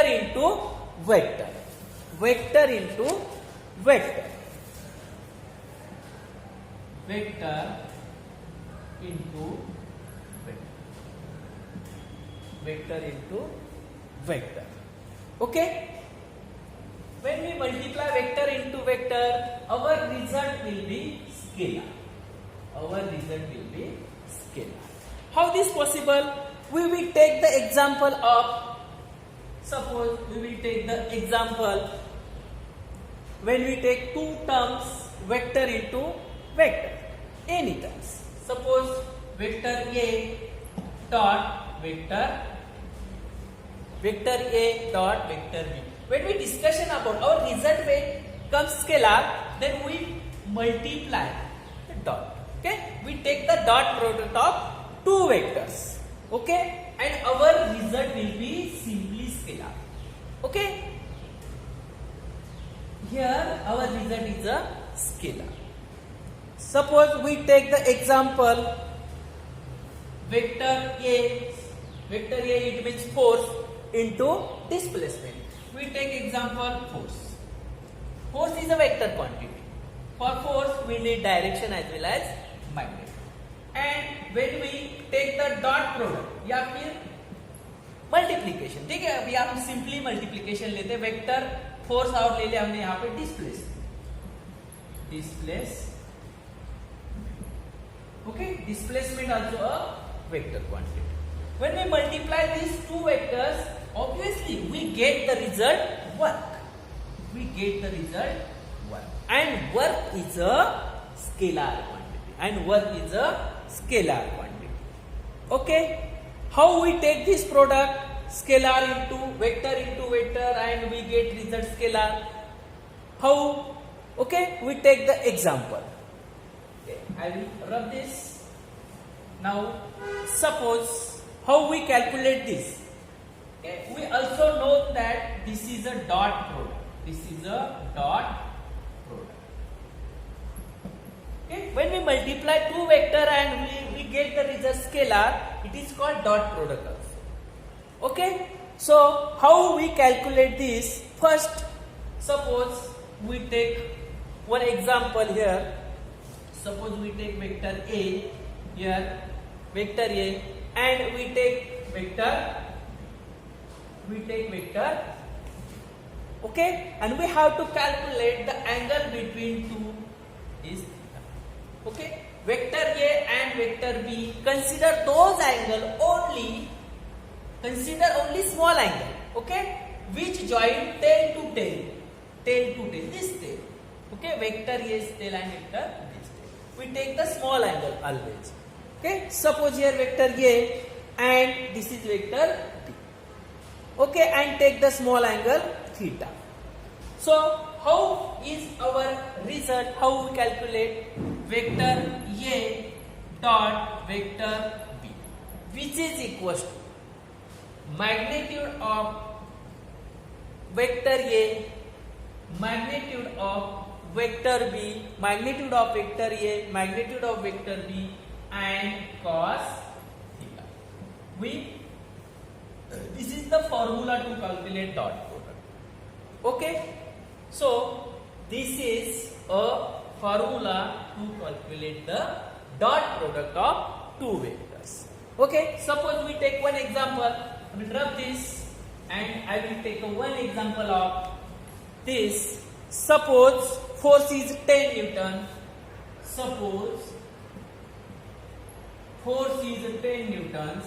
into vector. Vector into vector. Vector into vector. Vector into vector. Okay? When we multiply vector into vector, our result will be scalar. Our result will be scalar. How this possible? We will take the example of, suppose we will take the example when we take two terms, vector into vector, any terms. Suppose vector A dot vector A dot vector B. When we discussion about our result when comes scalar, then we multiply the dot. Okay, we take the dot product of two vectors. Okay, and our result will be simply scalar. Okay, here our result is a scalar. Suppose we take the example vector A. Vector A, it means force into displacement. We take example force. Force is a vector quantity. For force we need direction as well as magnet. And when we take the dot product या फिर multiplication, ठीक है, अभी हम simply multiplication लेते हैं. Vector force और ले लिया हमने यहाँ पे displace. Okay, displacement also a vector quantity. When we multiply these two vectors, obviously we get the result work. We get the result work. And work is a scalar quantity. Okay. How we take this product scalar into vector and we get result scalar? How? Okay. We take the example. Okay, I will rub this. Now, suppose how we calculate this. Okay, we also know that this is a dot product. Okay, when we multiply two vector and we get the result scalar, it is called dot product also. Okay, so how we calculate this? First, suppose we take one example here. Suppose we take vector A here, vector A, and we take vector. Okay, and we have to calculate the angle between two is theta. Okay, vector A and vector B. Consider those angle only. Consider only small angle. Okay, which join tail to tail. This tail. Okay, vector A's tail and vector B's tail. We take the small angle always. Okay, suppose here vector A and this is vector B. Okay, and take the small angle theta. So how is our result? How we calculate vector A dot vector B, which is equals to magnitude of vector A, magnitude of vector B, magnitude of vector A, magnitude of vector B, and cos theta. This is the formula to calculate dot product. Okay, so this is a formula to calculate the dot product of two vectors. Okay, suppose we take one example. I will drop this and I will take one example of this. Suppose force is 10 Newton. Suppose force is 10 Newtons.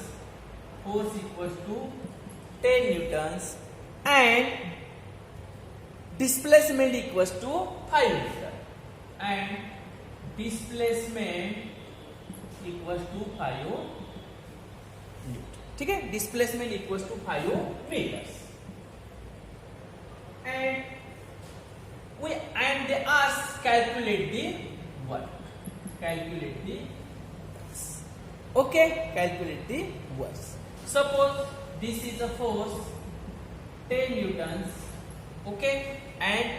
Force equals to 10 Newtons and displacement equals to 5 Newton. And displacement equals to 5 Newton. ठीक है, displacement equals to 5 meters. And they ask calculate the work. Okay, calculate the work. Suppose this is a force 10 Newtons. Okay, and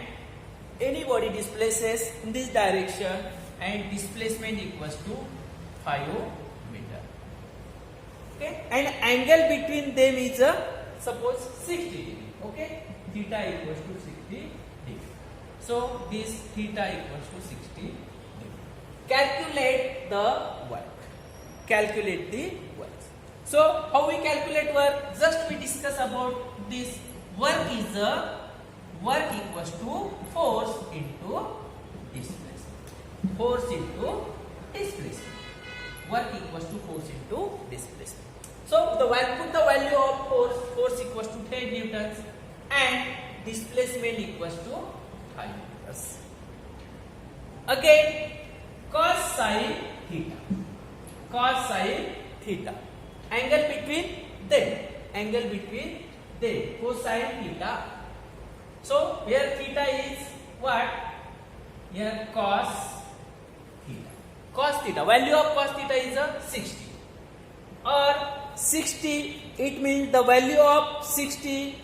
any body displaces in this direction and displacement equals to 5 meter. Okay, and angle between them is a suppose 60 degree. Okay, theta equals to 60 degree. So this theta equals to 60 degree. Calculate the work. Calculate the work. So how we calculate work? Just we discuss about this. Work is work equals to force into displacement. Force into displacement. Work equals to force into displacement. So the put the value of force equals to 10 newtons and displacement equals to 5 meters. Again, cos sine theta. Cos sine theta. Angle between them. Angle between them. Cosine theta. So here theta is what? Here cos theta. Cos theta. Value of cos theta is 60. Or 60, it means the value of 60